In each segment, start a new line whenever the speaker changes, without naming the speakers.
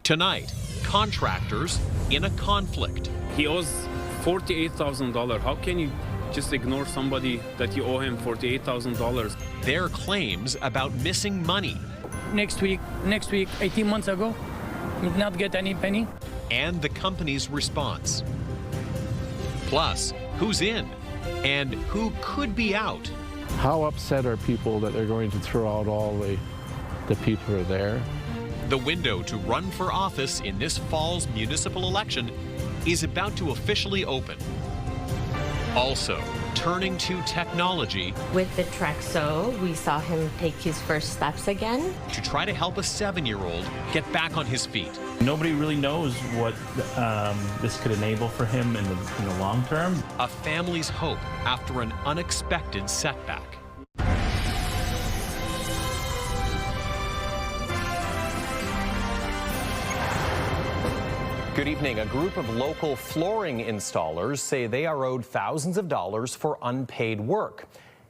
Tonight, contractors in a conflict.
He owes $48,000. How can you just ignore somebody that you owe him $48,000?
Their claims about missing money.
Next week, 18 months ago, did not get any penny.
And the company's response. Plus, who's in and who could be out?
How upset are people that they're going to throw out all the people who are there?
The window to run for office in this fall's municipal election is about to officially open. Also, turning to technology.
With the Trexo, we saw him take his first steps again.
To try to help a 7-year-old get back on his feet.
Nobody really knows what this could enable for him in the long term.
A family's hope after an unexpected setback. Good evening. A group of local flooring installers say they are owed thousands of dollars for unpaid work,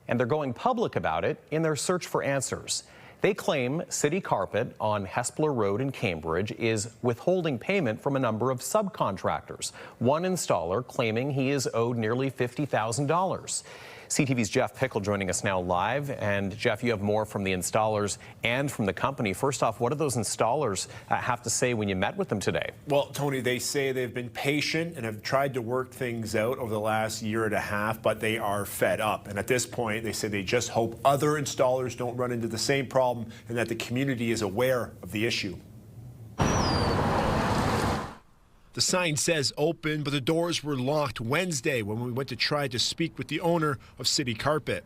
and they're going public about it in their search for answers. They claim City Carpet on Hespeler Road in Cambridge is withholding payment from a number of subcontractors. One installer claiming he is owed nearly $50,000. CTV's Jeff Pickle joining us now live. And Jeff, you have more from the installers and from the company. First off, what do those installers have to say when you met with them today?
Well, Tony, they say they've been patient and have tried to work things out over the last year and a half, but they are fed up. And at this point, they say they just hope other installers don't run into the same problem and that the community is aware of the issue. The sign says open, but the doors were locked Wednesday when we went to try to speak with the owner of City Carpet.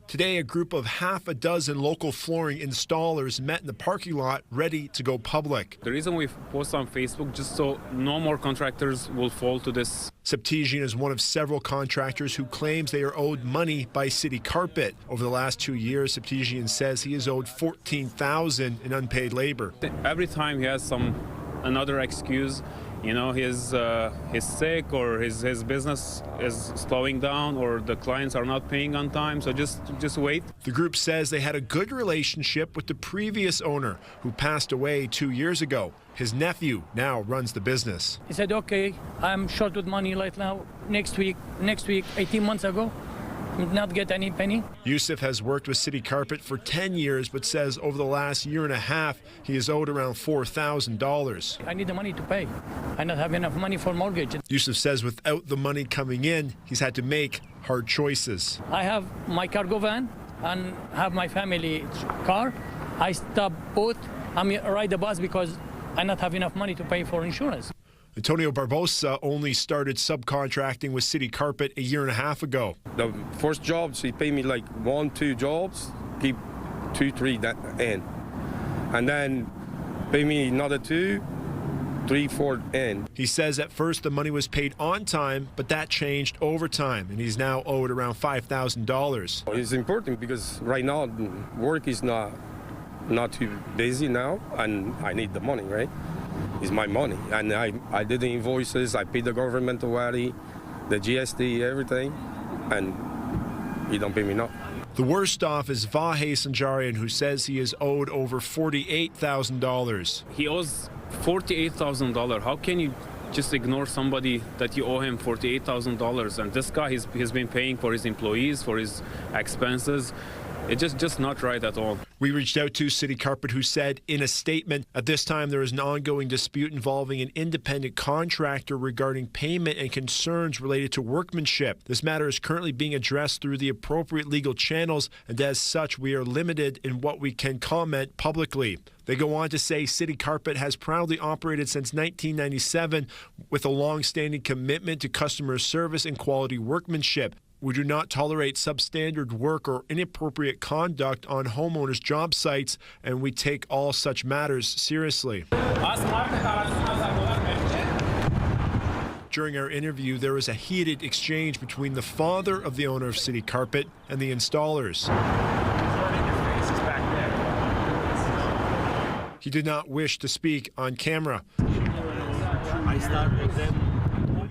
Today, a group of half a dozen local flooring installers met in the parking lot ready to go public.
The reason we post on Facebook just so no more contractors will fall to this.
Subcontractors is one of several contractors who claims they are owed money by City Carpet. Over the last 2 years, Subcontractors says he is owed $14,000 in unpaid labor.
Every time he has another excuse. You know, he's sick, or his business is slowing down, or the clients are not paying on time, so just wait.
The group says they had a good relationship with the previous owner, who passed away 2 years ago. His nephew now runs the business.
He said, okay, I'm short with money right now. Next week, 18 months ago, did not get any penny.
Yusuf has worked with City Carpet for 10 years, but says over the last year and a half, he is owed around $4,000.
I need the money to pay. I don't have enough money for mortgage.
Yusuf says without the money coming in, he's had to make hard choices.
I have my cargo van and have my family car. I stop both. I ride the bus because I not have enough money to pay for insurance.
Antonio Barbosa only started subcontracting with City Carpet a year and a half ago.
The first jobs, he paid me like 1-2 jobs, keep 2-3 in. And then pay me another 2-3-4 in.
He says at first the money was paid on time, but that changed over time, and he's now owed around $5,000.
It's important because right now work is not too busy now, and I need the money, right? It's my money, and I did the invoices, I paid the government already, the GST, everything, and he don't pay me now.
The worst off is Vahe Centenarian, who says he is owed over $48,000.
He owes $48,000. How can you just ignore somebody that you owe him $48,000? And this guy, he's been paying for his employees, for his expenses. It's just not right at all.
We reached out to City Carpet, who said in a statement, at this time there is an ongoing dispute involving an independent contractor regarding payment and concerns related to workmanship. This matter is currently being addressed through the appropriate legal channels, and as such, we are limited in what we can comment publicly. They go on to say City Carpet has proudly operated since 1997 with a long-standing commitment to customer service and quality workmanship. We do not tolerate substandard work or inappropriate conduct on homeowners' job sites, and we take all such matters seriously. During our interview, there was a heated exchange between the father of the owner of City Carpet and the installers. He did not wish to speak on camera.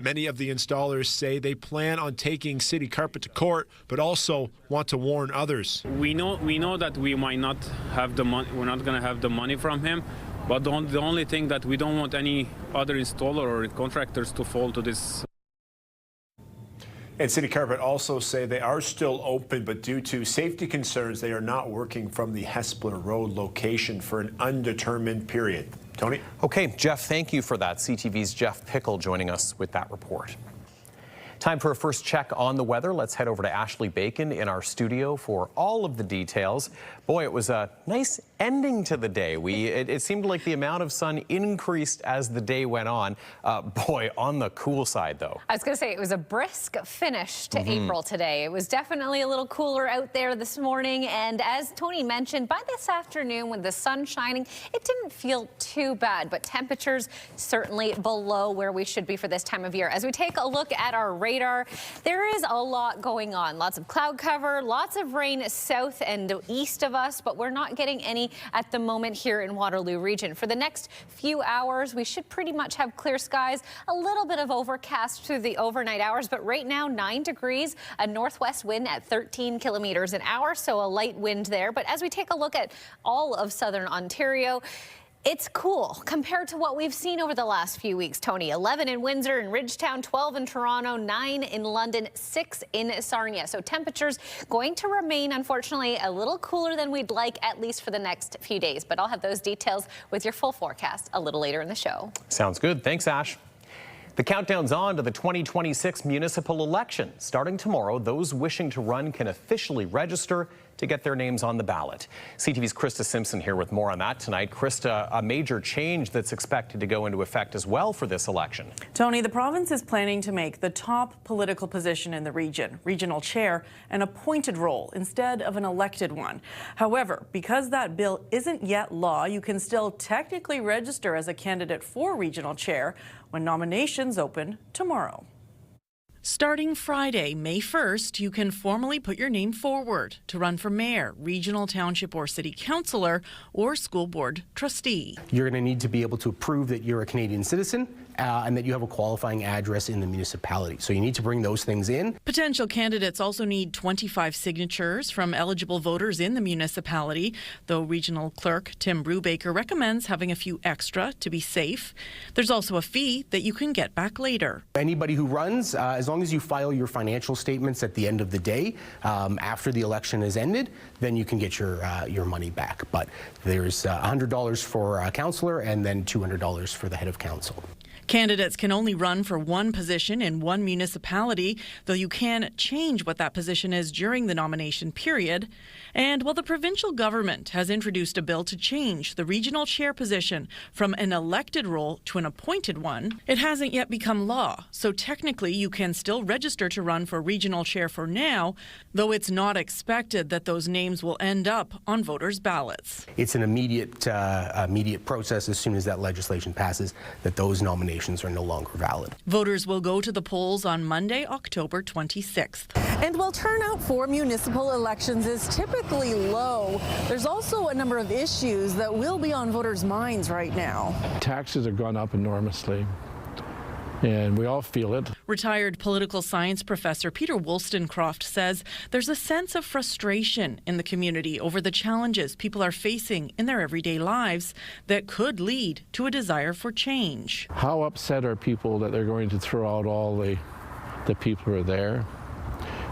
Many of the installers say they plan on taking City Carpet to court, but also want to warn others.
We know that we might not have the money. We're not going to have the money from him, But the only thing that we don't want any other installer or contractors to fall to this.
And City Carpet also say they are still open, but due to safety concerns, they are not working from the Hespeler Road location for an undetermined period. Tony?
Okay, Jeff, thank you for that. CTV's Jeff Pickle joining us with that report. Time for a first check on the weather. Let's head over to Ashley Bacon in our studio for all of the details. Boy, it was a nice ending to the day. It seemed like the amount of sun increased as the day went on. Boy, on the cool side, though.
I was going to say, it was a brisk finish to April today. It was definitely a little cooler out there this morning. And as Tony mentioned, by this afternoon, with the sun shining, it didn't feel too bad. But temperatures certainly below where we should be for this time of year. As we take a look at our radar, there is a lot going on. Lots of cloud cover, lots of rain south and east of us, but we're not getting any at the moment here in Waterloo region. For the next few hours, we should pretty much have clear skies, a little bit of overcast through the overnight hours, but right now 9 degrees, a northwest wind at 13 kilometers an hour, so a light wind there. But as we take a look at all of southern Ontario, it's cool compared to what we've seen over the last few weeks, Tony. 11 in Windsor and Ridgetown, 12 in Toronto, 9 in London, 6 in Sarnia. So temperatures going to remain, unfortunately, a little cooler than we'd like, at least for the next few days. But I'll have those details with your full forecast a little later in the show.
Sounds good. Thanks, Ash. The countdown's on to the 2026 municipal election. Starting tomorrow, those wishing to run can officially register to get their names on the ballot. CTV's Krista Simpson here with more on that tonight. Krista, a major change that's expected to go into effect as well for this election.
Tony, the province is planning to make the top political position in the region, regional chair, an appointed role instead of an elected one. However, because that bill isn't yet law, you can still technically register as a candidate for regional chair when nominations open tomorrow. Starting Friday, May 1st, you can formally put your name forward to run for mayor, regional, township, or city councillor, or school board trustee.
You're going to need to be able to prove that you're a Canadian citizen and that you have a qualifying address in the municipality. So you need to bring those things in.
Potential candidates also need 25 signatures from eligible voters in the municipality, though Regional Clerk Tim Brubaker recommends having a few extra to be safe. There's also a fee that you can get back later.
Anybody who runs, as long as you file your financial statements at the end of the day, after the election is ended, then you can get your money back. But there's $100 for a councillor and then $200 for the head of council.
Candidates can only run for one position in one municipality, though you can change what that position is during the nomination period. And while the provincial government has introduced a bill to change the regional chair position from an elected role to an appointed one, it hasn't yet become law. So technically, you can still register to run for regional chair for now, though it's not expected that those names will end up on voters' ballots.
It's an immediate process as soon as that legislation passes, that those nominations are no longer valid.
Voters will go to the polls on Monday, October 26th.
And while turnout for municipal elections is typically low, there's also a number of issues that will be on voters' minds right now.
Taxes have gone up enormously, and we all feel it.
Retired political science professor Peter Wollstonecroft says there's a sense of frustration in the community over the challenges people are facing in their everyday lives that could lead to a desire for change.
How upset are people that they're going to throw out all the people who are there?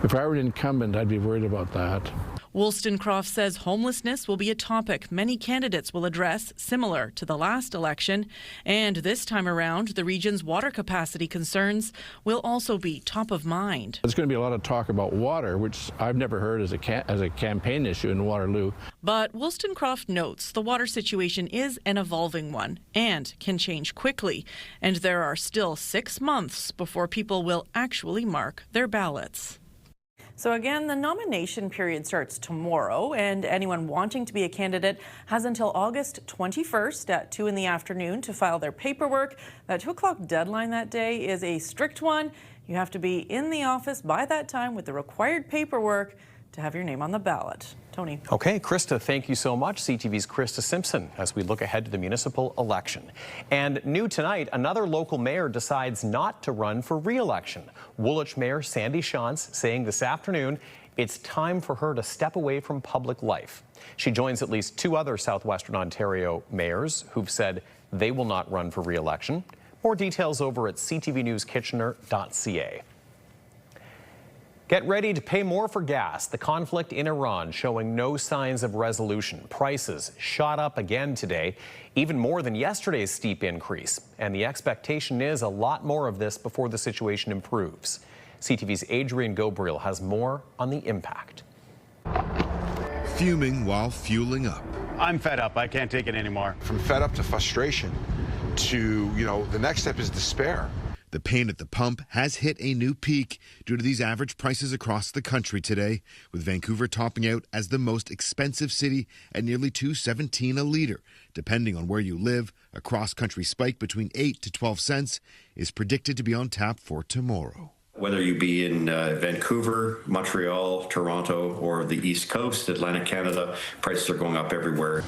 If I were an incumbent, I'd be worried about that.
Wollstonecroft says homelessness will be a topic many candidates will address, similar to the last election. And this time around, the region's water capacity concerns will also be top of mind.
There's going to be a lot of talk about water, which I've never heard as a campaign issue in Waterloo.
But Wollstonecroft notes the water situation is an evolving one and can change quickly. And there are still 6 months before people will actually mark their ballots. So again, the nomination period starts tomorrow, and anyone wanting to be a candidate has until August 21st at 2 in the afternoon to file their paperwork. That 2 o'clock deadline that day is a strict one. You have to be in the office by that time with the required paperwork to have your name on the ballot. Tony.
Okay, Krista, thank you so much. CTV's Krista Simpson as we look ahead to the municipal election. And new tonight, another local mayor decides not to run for re-election. Woolwich Mayor Sandy Shantz saying this afternoon it's time for her to step away from public life. She joins at least 2 other Southwestern Ontario mayors who've said they will not run for re-election. More details over at ctvnewskitchener.ca. Get ready to pay more for gas. The conflict in Iran showing no signs of resolution. Prices shot up again today, even more than yesterday's steep increase. And the expectation is a lot more of this before the situation improves. CTV's Adrian Gobriel has more on the impact.
Fuming while fueling up.
I'm fed up. I can't take it anymore.
From fed up to frustration to, the next step is despair.
The pain at the pump has hit a new peak due to these average prices across the country today, with Vancouver topping out as the most expensive city at nearly $2.17 a litre. Depending on where you live, a cross-country spike between 8 to 12 cents is predicted to be on tap for tomorrow.
Whether you be in Vancouver, Montreal, Toronto, or the East Coast, Atlantic Canada, prices are going up everywhere.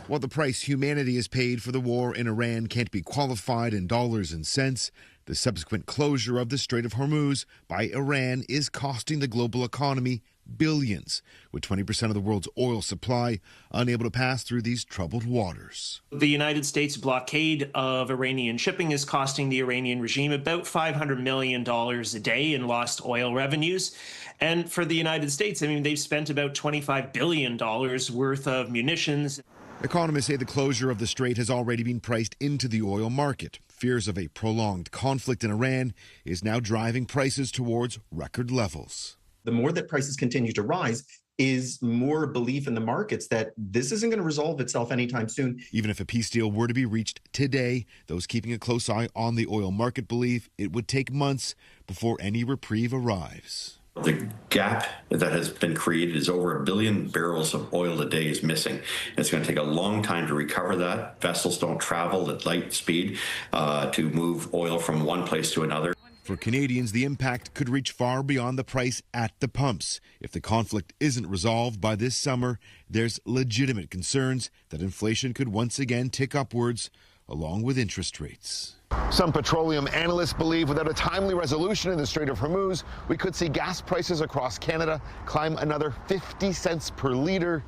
While the price humanity has paid for the war in Iran can't be qualified in dollars and cents, the subsequent closure of the Strait of Hormuz by Iran is costing the global economy billions, with 20% of the world's oil supply unable to pass through these troubled waters.
The United States blockade of Iranian shipping is costing the Iranian regime about $500 million a day in lost oil revenues. And for the United States, they've spent about $25 billion worth of munitions.
Economists say the closure of the strait has already been priced into the oil market. Fears of a prolonged conflict in Iran is now driving prices towards record levels.
The more that prices continue to rise is more belief in the markets that this isn't going to resolve itself anytime soon.
Even if a peace deal were to be reached today, those keeping a close eye on the oil market believe it would take months before any reprieve arrives.
The gap that has been created is over 1 billion barrels of oil a day is missing. It's going to take a long time to recover that. Vessels don't travel at light speed to move oil from one place to another.
For Canadians, the impact could reach far beyond the price at the pumps. If the conflict isn't resolved by this summer, there's legitimate concerns that inflation could once again tick upwards, along with interest rates.
Some petroleum analysts believe without a timely resolution in the Strait of Hormuz, we could see gas prices across Canada climb another 50 cents per litre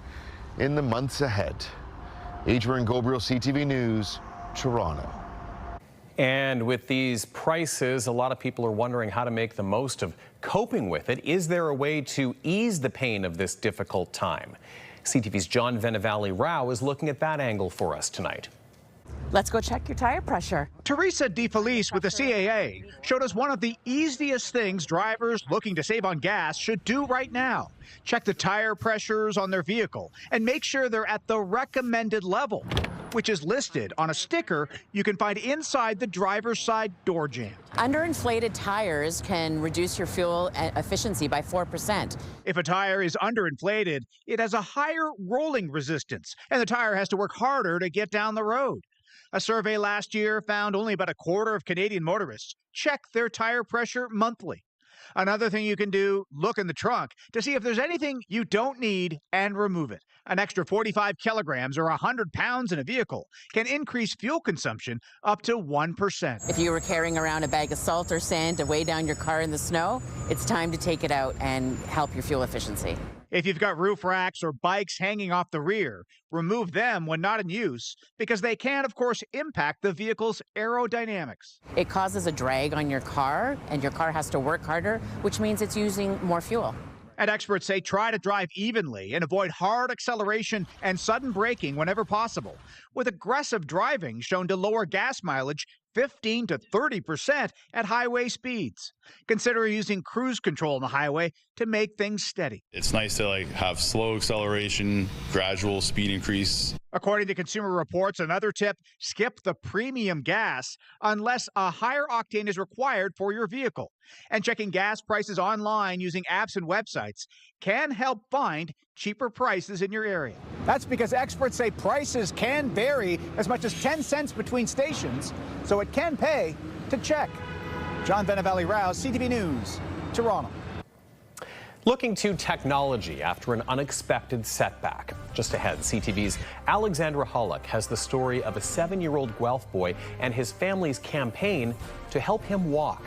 in the months ahead. Adrian Gobriel, CTV News, Toronto.
And with these prices, a lot of people are wondering how to make the most of coping with it. Is there a way to ease the pain of this difficult time? CTV's John Venevali-Rao is looking at that angle for us tonight.
Let's go check your tire pressure.
Teresa DeFelice with the CAA showed us one of the easiest things drivers looking to save on gas should do right now. Check the tire pressures on their vehicle and make sure they're at the recommended level, which is listed on a sticker you can find inside the driver's side door jamb.
Underinflated tires can reduce your fuel efficiency by 4%.
If a tire is underinflated, it has a higher rolling resistance, and the tire has to work harder to get down the road. A survey last year found only about a quarter of Canadian motorists check their tire pressure monthly. Another thing you can do, look in the trunk to see if there's anything you don't need and remove it. An extra 45 kilograms or 100 pounds in a vehicle can increase fuel consumption up to 1%.
If you were carrying around a bag of salt or sand to weigh down your car in the snow, it's time to take it out and help your fuel efficiency.
If you've got roof racks or bikes hanging off the rear, remove them when not in use because they can, of course, impact the vehicle's aerodynamics.
It causes a drag on your car, and your car has to work harder, which means it's using more fuel.
And experts say try to drive evenly and avoid hard acceleration and sudden braking whenever possible, with aggressive driving shown to lower gas mileage 15 to 30% at highway speeds. Consider using cruise control on the highway to make things steady.
It's nice to have slow acceleration, gradual speed increase.
According to Consumer Reports, another tip, skip the premium gas unless a higher octane is required for your vehicle. And checking gas prices online using apps and websites can help find cheaper prices in your area. That's because experts say prices can vary as much as 10 cents between stations, so it can pay to check. John Venevali-Rao, CTV News, Toronto.
Looking to technology after an unexpected setback. Just ahead, CTV's Alexandra Hollick has the story of a 7-year-old Guelph boy and his family's campaign to help him walk.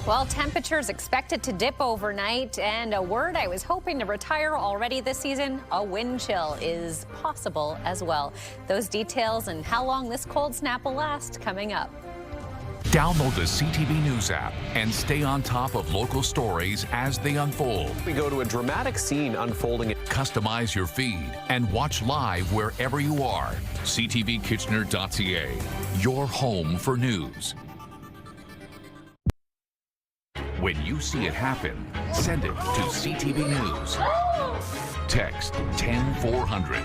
Well, temperatures expected to dip overnight, and a word I was hoping to retire already this season, a wind chill is possible as well. Those details and how long this cold snap will last coming up.
Download the CTV News app and stay on top of local stories as they unfold.
We go to a dramatic scene unfolding.
Customize your feed and watch live wherever you are. CTVKitchener.ca, your home for news. When you see it happen, send it to CTV News. Text 10400.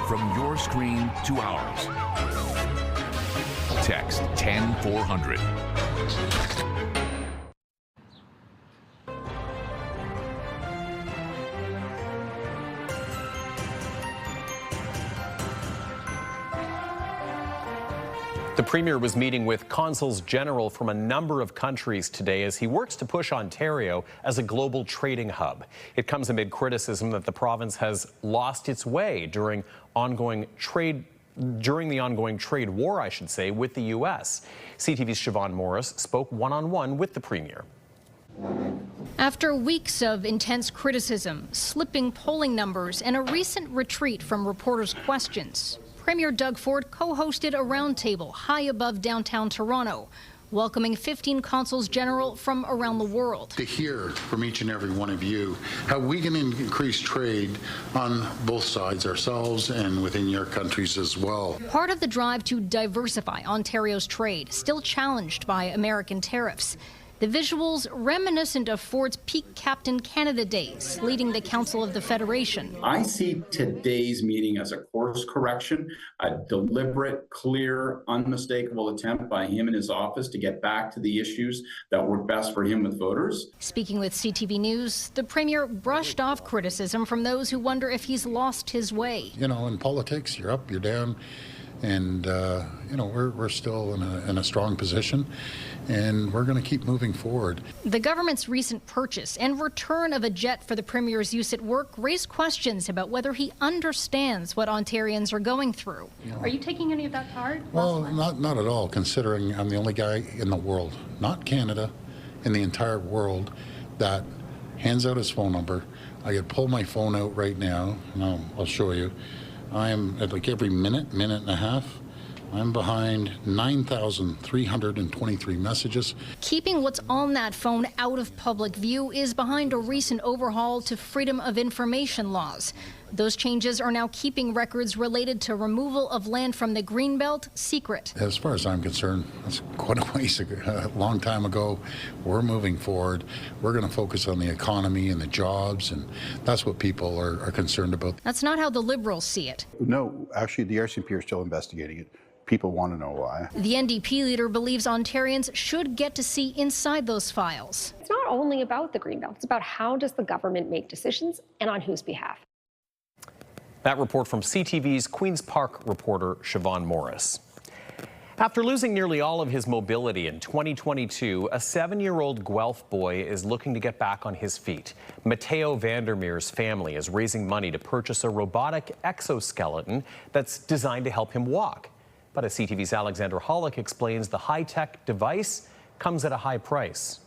From your screen to ours. Text 10400.
The Premier was meeting with consuls general from a number of countries today as he works to push Ontario as a global trading hub. It comes amid criticism that the province has lost its way during the ongoing trade war, with the U.S. CTV's Siobhan Morris spoke one-on-one with the Premier.
After weeks of intense criticism, slipping polling numbers, and a recent retreat from reporters' questions, Premier Doug Ford co-hosted a roundtable high above downtown Toronto, welcoming 15 consuls general from around the world.
To hear from each and every one of you how we can increase trade on both sides, ourselves and within your countries as well.
Part of the drive to diversify Ontario's trade, still challenged by American tariffs. The visuals reminiscent of Ford's peak Captain Canada days, leading the Council of the Federation.
I see today's meeting as a course correction, a deliberate, clear, unmistakable attempt by him and his office to get back to the issues that work best for him with voters.
Speaking with CTV News, the Premier brushed off criticism from those who wonder if he's lost his way.
You know, in politics, you're up, you're down. And, we're still in a strong position, and we're going to keep moving forward.
The government's recent purchase and return of a jet for the Premier's use at work raised questions about whether he understands what Ontarians are going through. Are you taking any of that card?
Well, not at all, considering I'm the only guy in the world, not Canada, in the entire world, that hands out his phone number. I could pull my phone out right now, and I'll show you. I am at like every minute and a half, I'm behind 9,323 messages.
Keeping what's on that phone out of public view is behind a recent overhaul to freedom of information laws. Those changes are now keeping records related to removal of land from the Greenbelt secret.
As far as I'm concerned, that's quite a ways ago, a long time ago. We're moving forward. We're going to focus on the economy and the jobs, and that's what people are concerned about.
That's not how the Liberals see it.
No, actually, the RCMP are still investigating it. People want to know why.
The NDP leader believes Ontarians should get to see inside those files.
It's not only about the Greenbelt, it's about how does the government make decisions and on whose behalf.
That report from CTV's Queen's Park reporter Siobhan Morris. After losing nearly all of his mobility in 2022, a 7-year-old Guelph boy is looking to get back on his feet. Matteo Vandermeer's family is raising money to purchase a robotic exoskeleton that's designed to help him walk. But as CTV's Alexander Hollick explains, the high-tech device comes at a high price.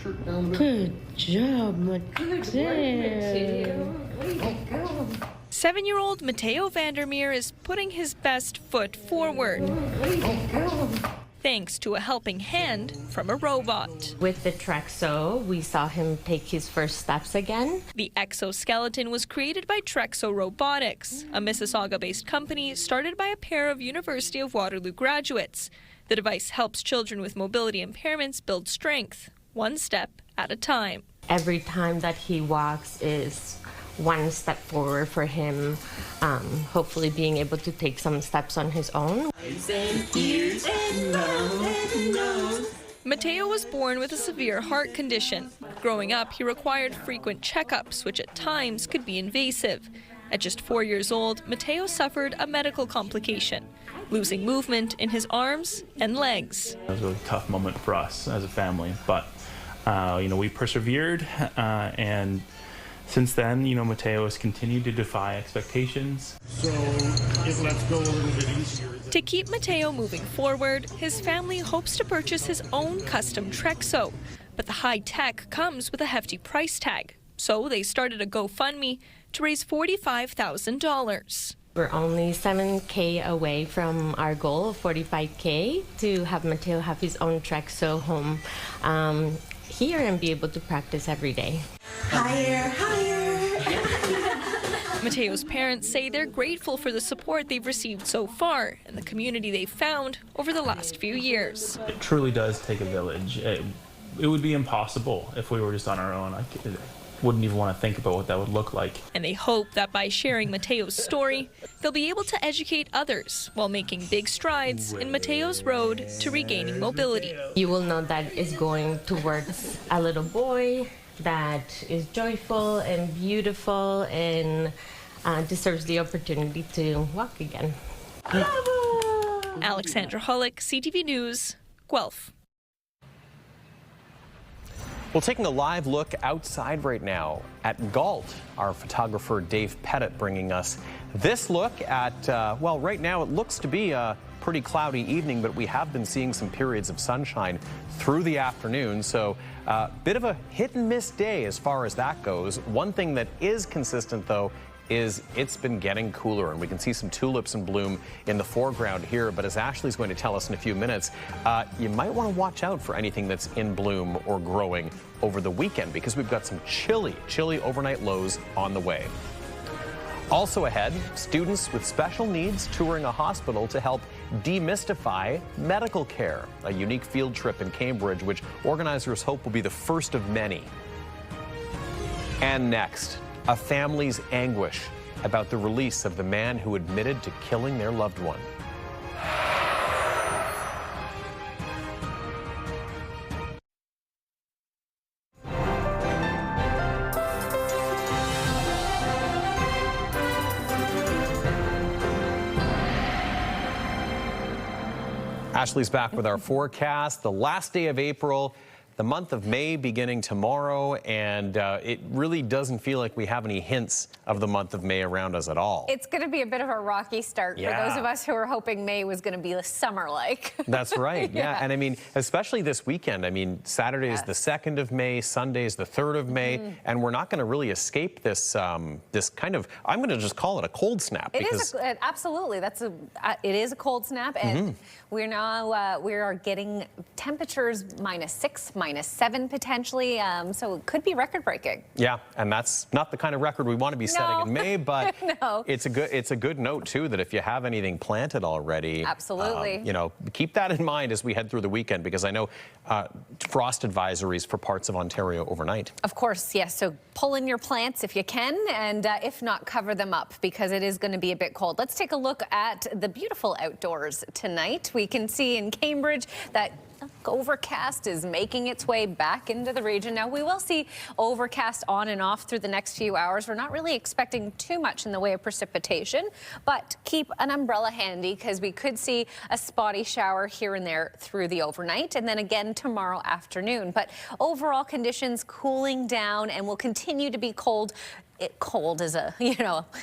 Good job, Matteo.
7-year-old Matteo Vandermeer is putting his best foot forward, thanks to a helping hand from a robot.
With the Trexo, we saw him take his first steps again.
The exoskeleton was created by Trexo Robotics, a Mississauga-based company started by a pair of University of Waterloo graduates. The device helps children with mobility impairments build strength, one step at a time.
Every time that he walks is one step forward for him, hopefully being able to take some steps on his own.
Matteo was born with a severe heart condition. Growing up, he required frequent checkups, which at times could be invasive. At just 4 years old, Matteo suffered a medical complication, losing movement in his arms and legs.
It was a really tough moment for us as a family, but we persevered and Since then, Mateo has continued to defy expectations.
So let's go a little bit easier.
To keep Mateo moving forward, his family hopes to purchase his own custom Trexo. But the high tech comes with a hefty price tag. So they started a GoFundMe to raise $45,000.
We're only $7K away from our goal of $45K to have Mateo have his own Trexo home here and be able to practice every day.
Higher, higher.
Mateo's parents say they're grateful for the support they've received so far and the community they've found over the last few years.
It truly does take a village. It would be impossible if we were just on our own. I wouldn't even want to think about what that would look like.
And they hope that by sharing Mateo's story, they'll be able to educate others while making big strides in Mateo's road to regaining mobility.
You will know that it's going towards a little boy that is joyful and beautiful and deserves the opportunity to walk again.
Alexandra Hollick, CTV News, Guelph.
Well, taking a live look outside right now at Galt, our photographer Dave Pettit bringing us this look at, well, right now it looks to be a pretty cloudy evening, but we have been seeing some periods of sunshine through the afternoon. So a bit of a hit and miss day as far as that goes. One thing that is consistent, though, is it's been getting cooler, and we can see some tulips in bloom in the foreground here. But as Ashley's going to tell us in a few minutes, you might want to watch out for anything that's in bloom or growing over the weekend, because we've got some chilly overnight lows on the way. Also ahead, students with special needs touring a hospital to help demystify medical care, a unique field trip in Cambridge, which organizers hope will be the first of many. And next, a family's anguish about the release of the man who admitted to killing their loved one. Ashley's back with our forecast. The last day of April, the month of May beginning tomorrow, and it really doesn't feel like we have any hints of the month of May around us at all.
It's going to be a bit of a rocky start for those of us who were hoping May was going to be summer-like.
That's right, yeah. And I mean, especially this weekend. I mean, Saturday is the 2nd of May, Sunday is the 3rd of May, and we're not going to really escape this this kind of, I'm going to just call it a cold snap.
It is absolutely. It is a cold snap, and we're now we are getting temperatures -6, -7 potentially, so it could be record-breaking.
Yeah, and that's not the kind of record we want to be setting in May, but
no.
It's a good note too that if you have anything planted already,
absolutely,
you know, keep that in mind as we head through the weekend, because I know frost advisories for parts of Ontario overnight.
Of course, yes. So pull in your plants if you can, and if not, cover them up, because it is going to be a bit cold. Let's take a look at the beautiful outdoors tonight. We can see in Cambridge that overcast is making its way back into the region. Now, we will see overcast on and off through the next few hours. We're not really expecting too much in the way of precipitation, but keep an umbrella handy, because we could see a spotty shower here and there through the overnight, and then again tomorrow afternoon. But overall conditions cooling down, and will continue to be cold. Cold is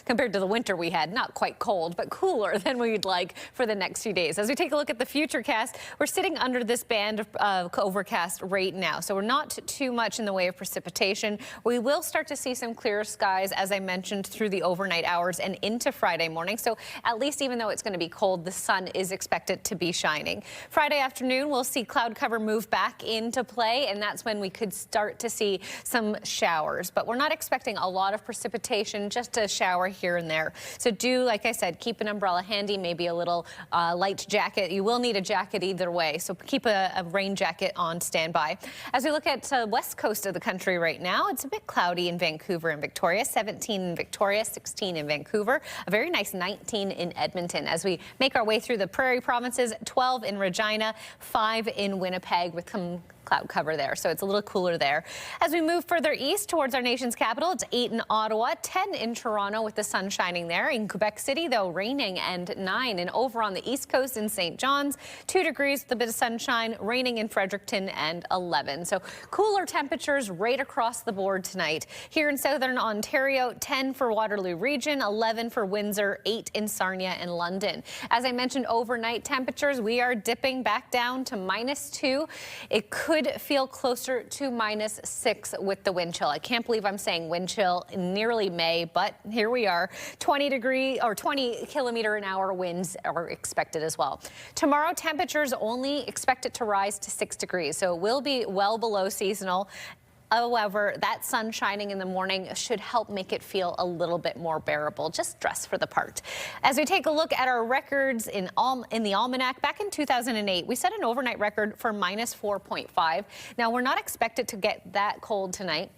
compared to the winter we had, not quite cold, but cooler than we'd like for the next few days. As we take a look at the futurecast, we're sitting under this band of overcast right now, so we're not too much in the way of precipitation. We will start to see some clearer skies, as I mentioned, through the overnight hours and into Friday morning. So at least, even though it's going to be cold, the sun is expected to be shining. Friday afternoon, we'll see cloud cover move back into play, and that's when we could start to see some showers. But we're not expecting a lot of precipitation, just a shower here and there. So do, like I said, keep an umbrella handy, maybe a little light jacket. You will need a jacket either way, so keep a rain jacket on standby. As we look at the west coast of the country right now, it's a bit cloudy in Vancouver and Victoria. 17 in Victoria, 16 in Vancouver. A very nice 19 in Edmonton. As we make our way through the prairie provinces, 12 in Regina, 5 in Winnipeg, with some cloud cover there, so it's a little cooler there. As we move further east towards our nation's capital, it's 8 in Ottawa, 10 in Toronto with the sun shining there. In Quebec City, though, raining and 9. And over on the east coast in St. John's, 2 degrees with a bit of sunshine, raining in Fredericton and 11. So cooler temperatures right across the board tonight. Here in southern Ontario, 10 for Waterloo Region, 11 for Windsor, 8 in Sarnia and London. As I mentioned, overnight temperatures, we are dipping back down to -2. It could feel closer to -6 with the wind chill. I can't believe I'm saying wind chill in nearly May, but here we are. 20 kilometer an hour winds are expected as well. Tomorrow, temperatures only expected to rise to 6 degrees, so it will be well below seasonal. However, that sun shining in the morning should help make it feel a little bit more bearable. Just dress for the part. As we take a look at our records in the almanac, back in 2008, we set an overnight record for -4.5. Now, we're not expected to get that cold tonight.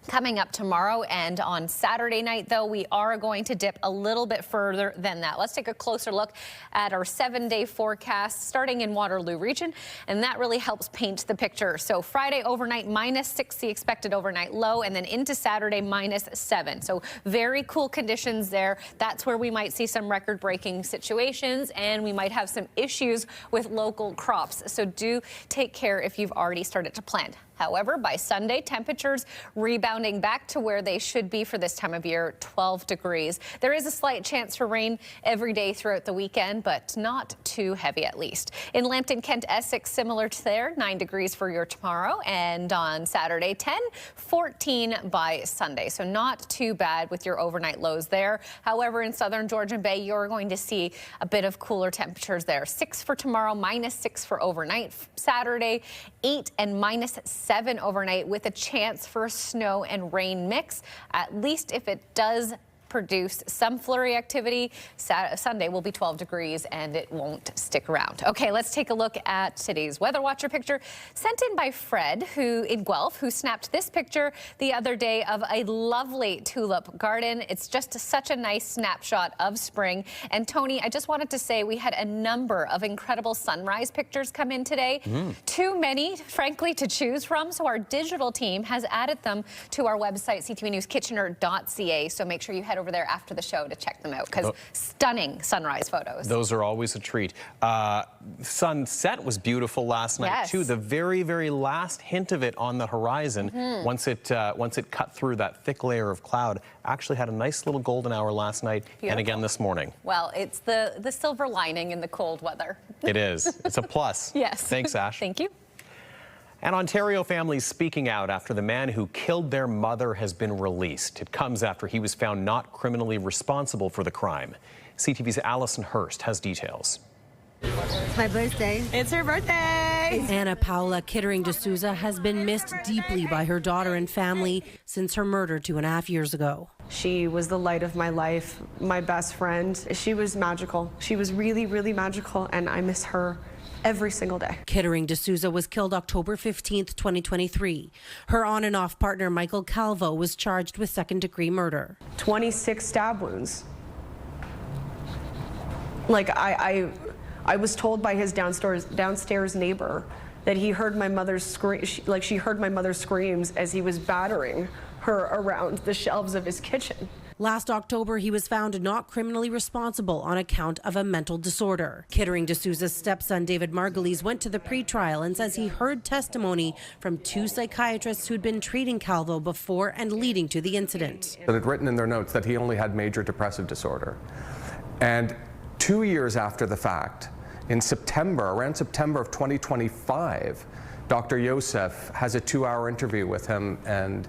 Coming up tomorrow and on Saturday night, though, we are going to dip a little bit further than that. Let's take a closer look at our 7-day forecast starting in Waterloo Region, and that really helps paint the picture. So Friday overnight, -6, the expected overnight low, and then into Saturday, -7. So very cool conditions there. That's where we might see some record-breaking situations, and we might have some issues with local crops. So do take care if you've already started to plant. However, by Sunday, temperatures rebounding back to where they should be for this time of year, 12 degrees. There is a slight chance for rain every day throughout the weekend, but not too heavy at least. In Lambton, Kent, Essex, similar to there, 9 degrees for your tomorrow. And on Saturday, 10, 14 by Sunday. So not too bad with your overnight lows there. However, in southern Georgian Bay, you're going to see a bit of cooler temperatures there. 6 for tomorrow, -6 for overnight. Saturday, 8 and -7 overnight with a chance for a snow and rain mix, at least if it does produce some flurry activity. Sunday will be 12 degrees and it won't stick around. Okay, let's take a look at today's Weather Watcher picture sent in by Fred, who in Guelph, who snapped this picture the other day of a lovely tulip garden. It's just such a nice snapshot of spring. And Tony, I just wanted to say we had a number of incredible sunrise pictures come in today. Too many, frankly, to choose from. So our digital team has added them to our website, ctvnewskitchener.ca. So make sure you head over there after the show to check them out, because stunning sunrise photos.
Those are always a treat. Sunset was beautiful last night too. The very, very last hint of it on the horizon, once it cut through that thick layer of cloud, actually had a nice little golden hour last night and again this morning.
Well, it's the silver lining in the cold weather.
It is. It's a plus.
Yes.
Thanks, Ash.
Thank you.
An Ontario family speaking out after the man who killed their mother has been released. It comes after he was found not criminally responsible for the crime. CTV's Allison Hurst has details.
It's my birthday. It's her birthday. Anna Paula Kittering D'Souza has been missed deeply by her daughter and family since her murder 2.5 years ago.
She was the light of my life, my best friend. She was magical. She was really, really magical, and I miss her every single day.
Kittering D'Souza was killed October 15th, 2023. Her on and off partner, Michael Calvo, was charged with second-degree murder.
26 stab wounds. Like, I was told by his downstairs neighbor that he heard my mother's she heard my mother's screams as he was battering her around the shelves of his kitchen.
Last October, he was found not criminally responsible on account of a mental disorder. Kittering D'Souza's stepson, David Margulies, went to the pretrial and says he heard testimony from 2 psychiatrists who'd been treating Calvo before and leading to the incident.
They had written in their notes that he only had major depressive disorder. And 2 years after the fact, in September, around September of 2025, Dr. Yosef has a 2-hour interview with him and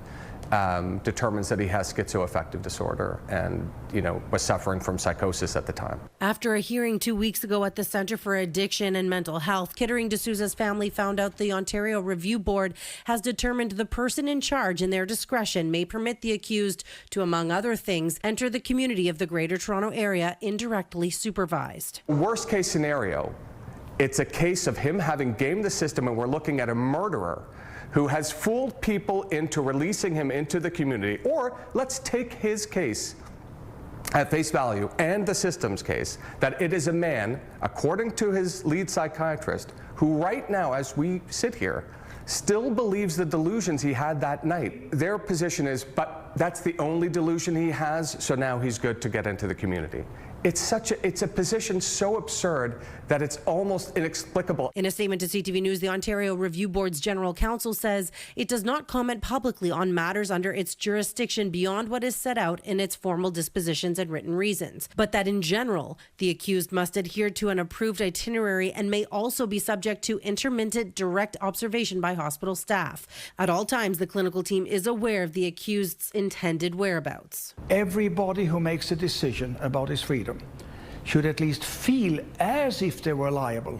determines that he has schizoaffective disorder and, was suffering from psychosis at the time.
After a hearing 2 weeks ago at the Centre for Addiction and Mental Health, Kittering D'Souza's family found out the Ontario Review Board has determined the person in charge in their discretion may permit the accused to, among other things, enter the community of the Greater Toronto Area indirectly supervised.
Worst case scenario, it's a case of him having gamed the system, and we're looking at a murderer who has fooled people into releasing him into the community. Or let's take his case at face value and the system's case, that it is a man, according to his lead psychiatrist, who right now, as we sit here, still believes the delusions he had that night. Their position is, but that's the only delusion he has, so now he's good to get into the community. It's a position so absurd that it's almost inexplicable.
In a statement to CTV News, the Ontario Review Board's General Counsel says it does not comment publicly on matters under its jurisdiction beyond what is set out in its formal dispositions and written reasons, but that in general, the accused must adhere to an approved itinerary and may also be subject to intermittent direct observation by hospital staff. At all times, the clinical team is aware of the accused's intended whereabouts.
Everybody who makes a decision about his freedom should at least feel as if they were liable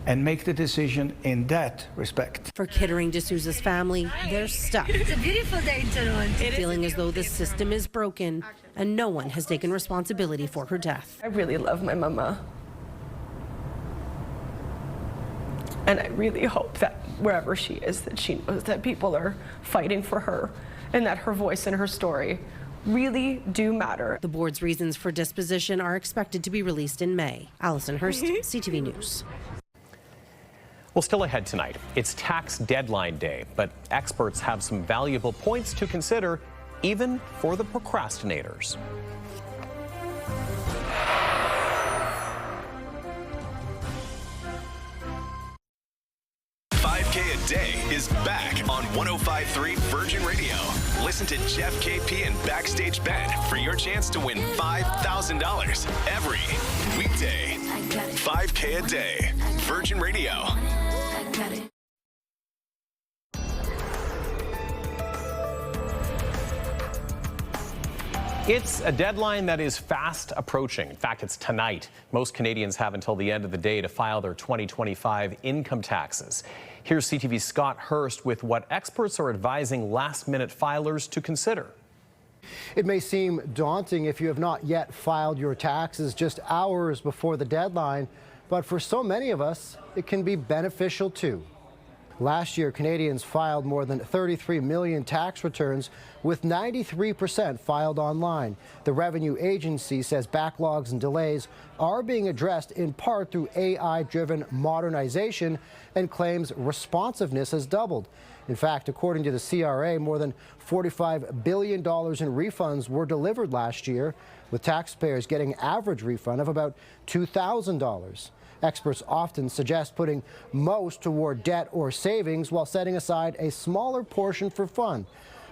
and make the decision in that respect.
For Kittering D'Souza's family, they're stuck.
It's a beautiful day in Toronto.
Feeling as though the system is broken and no one has taken responsibility for her death.
I really love my mama. And I really hope that wherever she is, that she knows that people are fighting for her and that her voice and her story really do matter.
The board's reasons for disposition are expected to be released in May. Alison Hurst, CTV News.
Well, still ahead tonight, it's tax deadline day, but experts have some valuable points to consider, even for the procrastinators.
A Day is back on 105.3 Virgin Radio. Listen to Jeff KP and Backstage Ben for your chance to win $5,000 every weekday. 5K a day. Virgin Radio.
It's a deadline that is fast approaching. In fact, it's tonight. Most Canadians have until the end of the day to file their 2025 income taxes. Here's CTV's Scott Hurst with what experts are advising last-minute filers to consider.
It may seem daunting if you have not yet filed your taxes just hours before the deadline, but for so many of us, it can be beneficial too. Last year, Canadians filed more than 33 million tax returns, with 93% filed online. The Revenue Agency says backlogs and delays are being addressed in part through AI-driven modernization and claims responsiveness has doubled. In fact, according to the CRA, more than $45 billion in refunds were delivered last year, with taxpayers getting an average refund of about $2,000. Experts often suggest putting most toward debt or savings while setting aside a smaller portion for fun.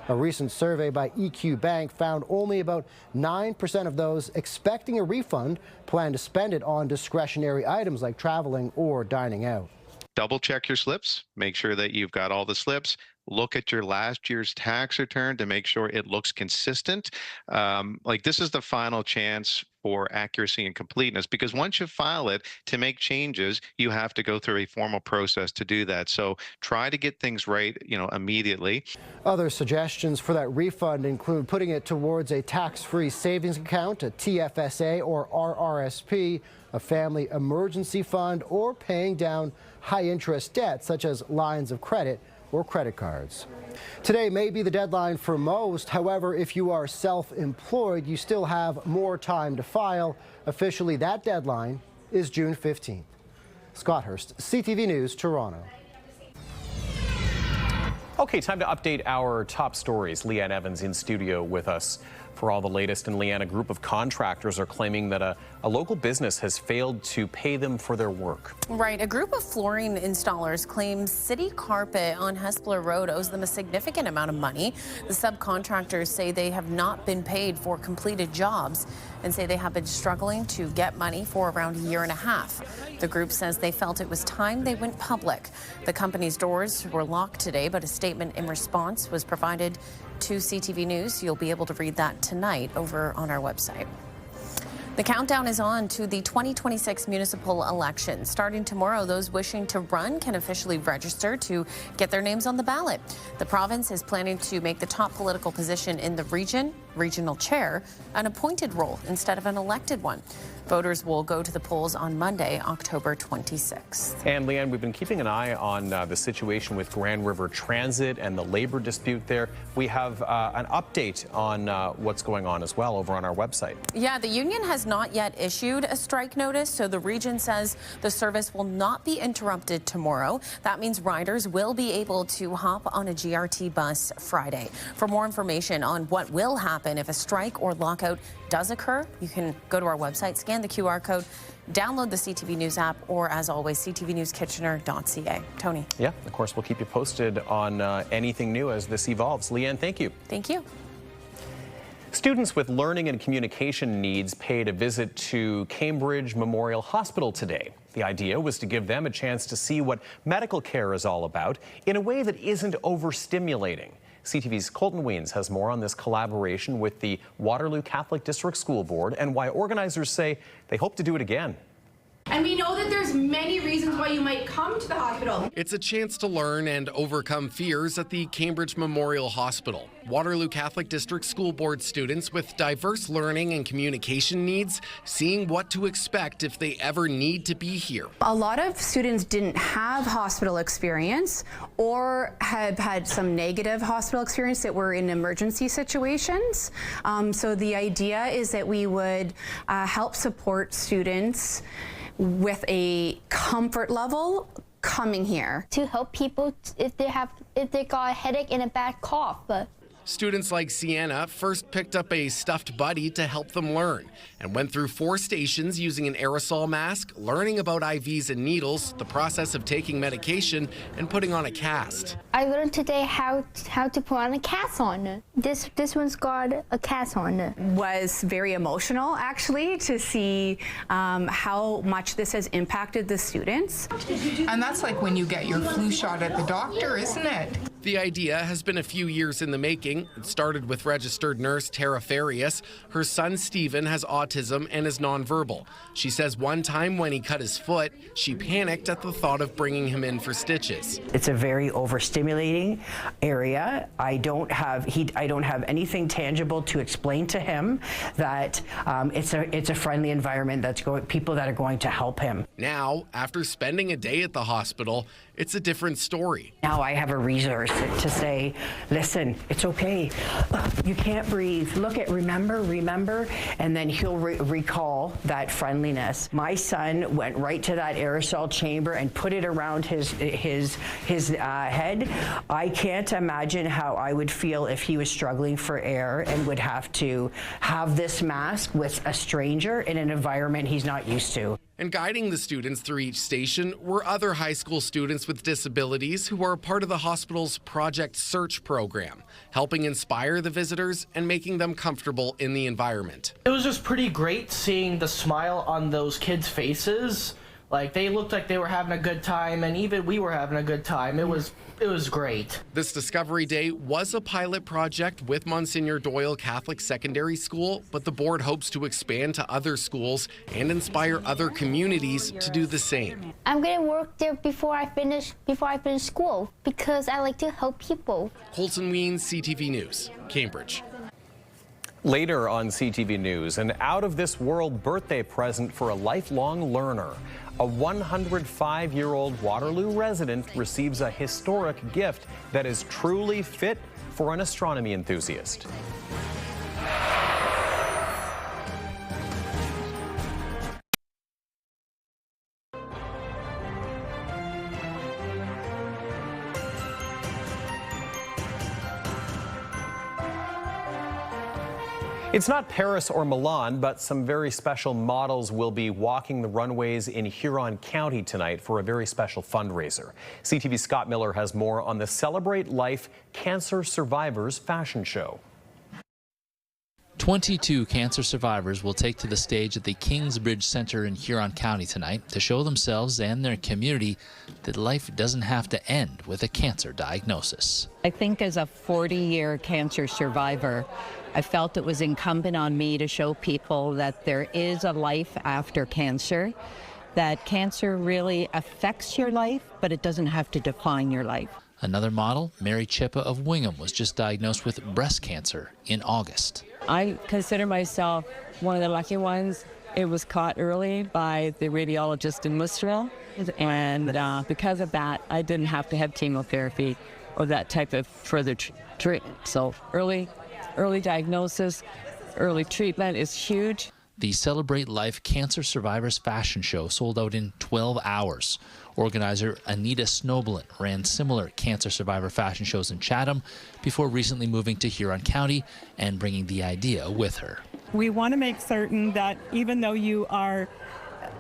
A recent survey by EQ Bank found only about 9% of those expecting a refund plan to spend it on discretionary items like traveling or dining out.
Double check your slips, make sure that you've got all the slips. Look at your last year's tax return to make sure it looks consistent. This is the final chance for accuracy and completeness, because once you file it, to make changes, you have to go through a formal process to do that. So try to get things right, immediately.
Other suggestions for that refund include putting it towards a tax-free savings account, a TFSA or RRSP, a family emergency fund, or paying down high-interest debt such as lines of credit or credit cards. Today may be the deadline for most. However, if you are self-employed, you still have more time to file. Officially, that deadline is June 15th. Scott Hurst, CTV News, Toronto.
Okay, time to update our top stories. Leanne Evans in studio with us for all the latest. And Leanne, a group of contractors are claiming that a local business has failed to pay them for their work.
Right. A group of flooring installers claims City Carpet on Hespeler Road owes them a significant amount of money. The subcontractors say they have not been paid for completed jobs and say they have been struggling to get money for around a year and a half. The group says they felt it was time they went public. The company's doors were locked today, but a statement in response was provided to CTV News. You'll be able to read that tonight over on our website. The countdown is on to the 2026 municipal election. Starting tomorrow, those wishing to run can officially register to get their names on the ballot. The province is planning to make the top political position in the region
regional chair, an appointed role instead of an elected one. Voters will go to the polls on Monday, October 26th.
And Leanne, we've been keeping an eye on the situation with Grand River Transit and the labor dispute there. We have an update on what's going on as well over on our website.
Yeah, the union has not yet issued a strike notice, so the region says the service will not be interrupted tomorrow. That means riders will be able to hop on a GRT bus Friday. For more information on what will happen if a strike or lockout does occur, you can go to our website, scan the QR code, download the CTV News app, or as always, ctvnewskitchener.ca. Tony.
Yeah, of course, we'll keep you posted on anything new as this evolves. Leanne, thank you.
Thank you.
Students with learning and communication needs paid a visit to Cambridge Memorial Hospital today. The idea was to give them a chance to see what medical care is all about in a way that isn't overstimulating. CTV's Colton Weens has more on this collaboration with the Waterloo Catholic District School Board and why organizers say they hope to do it again.
And we know that there's many reasons why you might come to the hospital.
It's a chance to learn and overcome fears at the Cambridge Memorial Hospital. Waterloo Catholic District School Board students with diverse learning and communication needs seeing what to expect if they ever need to be here.
A lot of students didn't have hospital experience or have had some negative hospital experience that were in emergency situations. So the idea is that we would help support students with a comfort level coming here.
To help people if they got a headache and a bad cough.
Students like Sienna first picked up a stuffed buddy to help them learn and went through 4 stations using an aerosol mask, learning about IVs and needles, the process of taking medication, and putting on a cast.
I learned today how to put on a cast on. This one's got a cast on.
Was very emotional actually to see how much this has impacted the students.
And that's like when you get your flu shot at the doctor, isn't it?
The idea has been a few years in the making. It started with registered nurse Tara Farias. Her son Stephen has autism and is nonverbal. She says one time when he cut his foot, she panicked at the thought of bringing him in for stitches.
It's a very overstimulating area. I don't have anything tangible to explain to him that it's a friendly environment that's people that are going to help him.
Now, after spending a day at the hospital, it's a different story.
Now I have a resource to say, listen, it's okay. You can't breathe. Look at remember, and then he'll recall that friendliness. My son went right to that aerosol chamber and put it around his head. I can't imagine how I would feel if he was struggling for air and would have to have this mask with a stranger in an environment he's not used to.
And guiding the students through each station were other high school students with disabilities who are a part of the hospital's Project Search program, helping inspire the visitors and making them comfortable in the environment.
It was just pretty great seeing the smile on those kids' faces. Like, they looked like they were having a good time, and even we were having a good time. It was great.
This Discovery Day was a pilot project with Monsignor Doyle Catholic Secondary School, but the board hopes to expand to other schools and inspire other communities to do the same.
I'm going to work there before I finish school because I like to help people.
Colton Weens, CTV News, Cambridge.
Later on CTV News, an out-of-this-world birthday present for a lifelong learner. A 105-year-old Waterloo resident receives a historic gift that is truly fit for an astronomy enthusiast. It's not Paris or Milan, but some very special models will be walking the runways in Huron County tonight for a very special fundraiser. CTV's Scott Miller has more on the Celebrate Life Cancer Survivors fashion show.
22 cancer survivors will take to the stage at the Kingsbridge Center in Huron County tonight to show themselves and their community that life doesn't have to end with a cancer diagnosis.
I think as a 40-year cancer survivor, I felt it was incumbent on me to show people that there is a life after cancer, that cancer really affects your life, but it doesn't have to define your life.
Another model, Mary Chippa of Wingham, was just diagnosed with breast cancer in August.
I consider myself one of the lucky ones. It was caught early by the radiologist in Municipal, and because of that, I didn't have to have chemotherapy or that type of further treatment. So early diagnosis, early treatment is huge.
The Celebrate Life Cancer Survivors Fashion Show sold out in 12 hours. Organizer Anita Snoblin ran similar cancer survivor fashion shows in Chatham before recently moving to Huron County and bringing the idea with her.
We want to make certain that even though you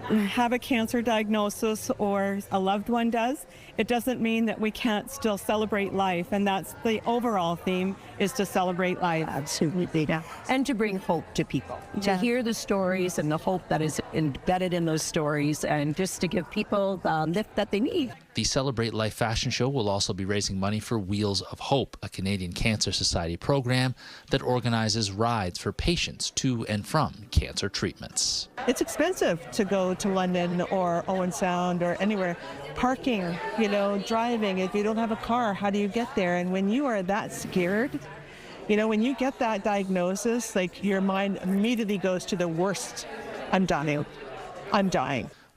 have a cancer diagnosis or a loved one does, it doesn't mean that we can't still celebrate life, and that's the overall theme, is to celebrate life.
Absolutely, yeah. And to bring hope to people, to hear the stories and the hope that is embedded in those stories, and just to give people the lift that they need.
The Celebrate Life fashion show will also be raising money for Wheels of Hope, a Canadian Cancer Society program that organizes rides for patients to and from cancer treatments.
It's expensive to go to London or Owen Sound or anywhere. Parking, driving, if you don't have a car, how do you get there? And when you are that scared, when you get that diagnosis, like your mind immediately goes to the worst. I'm dying.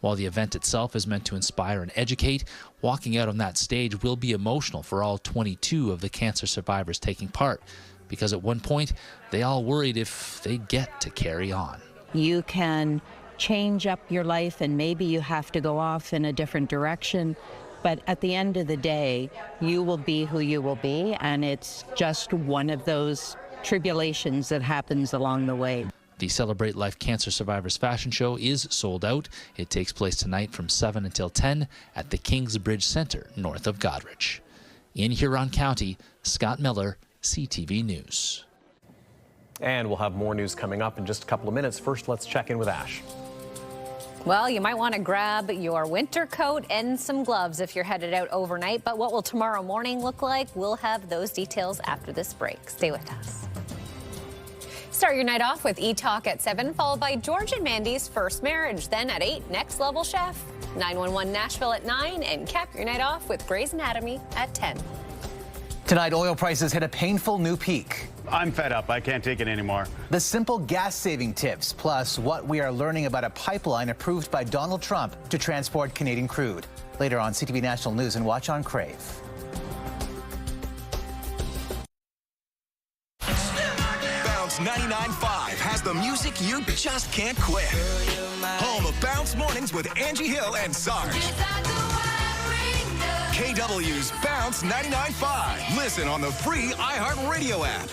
While the event itself is meant to inspire and educate, walking out on that stage will be emotional for all 22 of the cancer survivors taking part, because at one point they all worried if they'd get to carry on.
You can change up your life, and maybe you have to go off in a different direction, but at the end of the day, you will be who you will be, and it's just one of those tribulations that happens along the way.
The Celebrate Life Cancer Survivors Fashion Show is sold out. It takes place tonight from 7 until 10 at the Kingsbridge Centre, north of Goderich. In Huron County, Scott Miller, CTV News.
And we'll have more news coming up in just a couple of minutes. First, let's check in with Ash.
Well, you might want to grab your winter coat and some gloves if you're headed out overnight. But what will tomorrow morning look like? We'll have those details after this break. Stay with us. Start your night off with E-Talk at 7, followed by George and Mandy's First Marriage. Then at 8, Next Level Chef, 911 Nashville at 9, and cap your night off with Grey's Anatomy at 10.
Tonight, oil prices hit a painful new peak.
I'm fed up. I can't take it anymore.
The simple gas-saving tips, plus what we are learning about a pipeline approved by Donald Trump to transport Canadian crude. Later on CTV National News and watch on Crave.
Bounce 99.5 has the music you just can't quit. Home of Bounce Mornings with Angie Hill and Sarge. KW's Bounce 99.5. Listen on the free iHeartRadio app.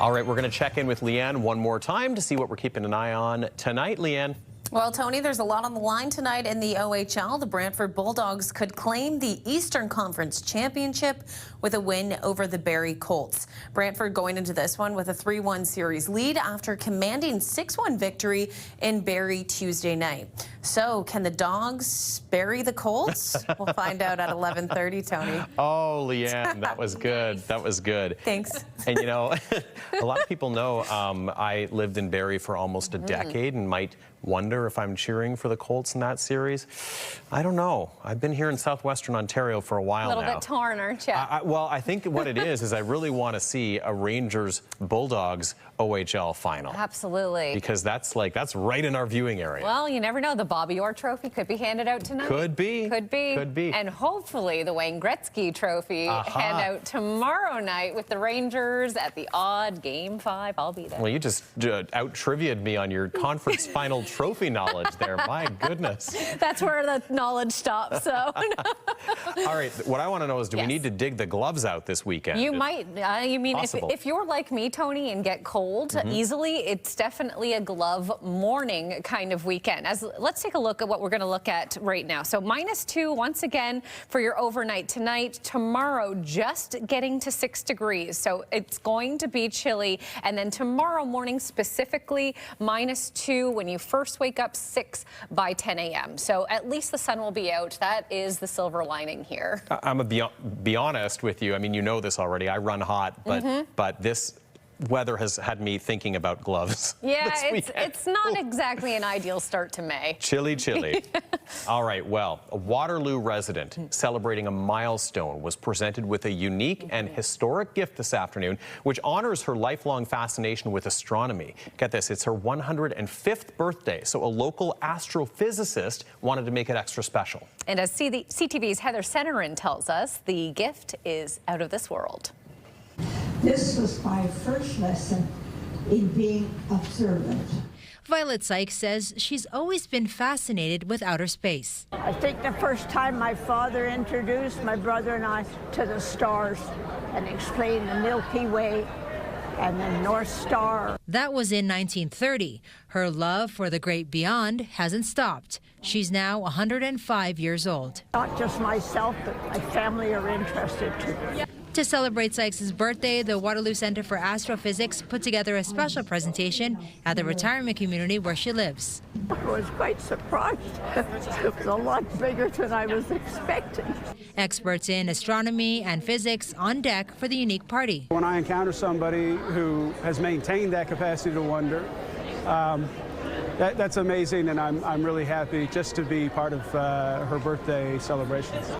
All right, we're going to check in with Leanne one more time to see what we're keeping an eye on tonight. Leanne.
Well, Tony, there's a lot on the line tonight in the OHL. The Brantford Bulldogs could claim the Eastern Conference Championship with a win over the Barrie Colts. Brantford going into this one with a 3-1 series lead after commanding 6-1 victory in Barrie Tuesday night. So can the Dogs bury the Colts? We'll find out at 11:30, Tony.
Oh, Leanne, that was good. That was good.
Thanks.
And you know, a lot of people know I lived in Barrie for almost a decade and might wonder if I'm cheering for the Colts in that series. I don't know. I've been here in southwestern Ontario for a while now.
A little bit torn, aren't you?
Well, I think what it is I really want to see a Rangers-Bulldogs OHL final.
Absolutely.
Because that's right in our viewing area.
Well, you never know. The Bobby Orr Trophy could be handed out tonight.
Could be.
Could be.
Could be.
And hopefully the Wayne Gretzky Trophy hand out tomorrow night with the Rangers at the odd Game 5. I'll be there.
Well, you just out-trivia'd me on your conference final trophy knowledge there. My goodness.
That's where the knowledge stops. So.
All right. What I want to know is, do we need to dig the gloves out this weekend?
You might. You mean if you're like me, Tony, and get cold easily, it's definitely a glove morning kind of weekend. Let's take a look at what we're going to look at right now. So -2 once again for your overnight tonight. Tomorrow just getting to 6 degrees. So it's going to be chilly. And then tomorrow morning specifically -2 when you first wake up, 6 by 10 a.m. So at least the sun will be out. That is the silver lining here.
I'm going to be honest with you. I mean, you know this already. I run hot, but weather has had me thinking about gloves.
Yeah,
this weekend.
it's not exactly an ideal start to May.
Chilly, chilly. All right, well, a Waterloo resident celebrating a milestone was presented with a unique and historic gift this afternoon, which honors her lifelong fascination with astronomy. Get this, it's her 105th birthday, so a local astrophysicist wanted to make it extra special.
And as CTV's Heather Centenarian tells us, the gift is out of this world.
This was my first lesson in being observant.
Violet Sykes says she's always been fascinated with outer space.
I think the first time my father introduced my brother and I to the stars and explained the Milky Way and the North Star.
That was in 1930. Her love for the great beyond hasn't stopped. She's now 105 years old.
Not just myself, but my family are interested too.
To celebrate Sykes' birthday, the Waterloo Centre for Astrophysics put together a special presentation at the retirement community where she lives.
I was quite surprised. It was a lot bigger than I was expecting.
Experts in astronomy and physics on deck for the unique party.
When I encounter somebody who has maintained that capacity to wonder, that's amazing, and I'm really happy just to be part of her birthday celebrations.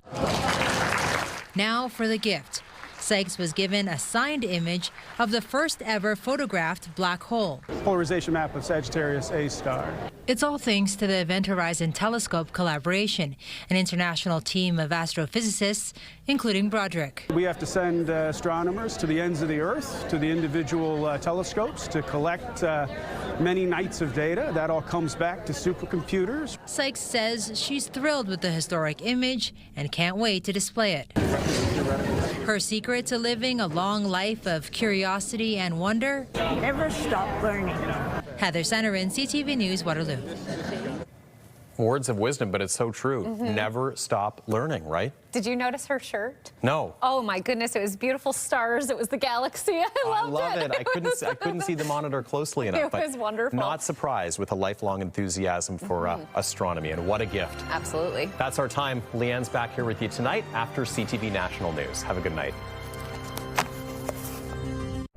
Now for the gift. Sykes was given a signed image of the first ever photographed black hole.
Polarization map of Sagittarius A star.
It's all thanks to the Event Horizon Telescope collaboration, an international team of astrophysicists, including Broderick.
We have to send astronomers to the ends of the Earth, to the individual telescopes, to collect many nights of data. That all comes back to supercomputers.
Sykes says she's thrilled with the historic image and can't wait to display it. Her secret to living a long life of curiosity and wonder?
Never stop learning.
Heather Centenarian, CTV News, Waterloo.
Words of wisdom, but it's so true. Never stop learning, right?
Did you notice her shirt?
No.
Oh my goodness, it was beautiful stars. It was the galaxy. I
love it. I couldn't see the monitor closely enough.
It was wonderful.
Not surprised with a lifelong enthusiasm for astronomy, and what a gift.
Absolutely.
That's our time. Leanne's back here with you tonight after CTV National News. Have a good night.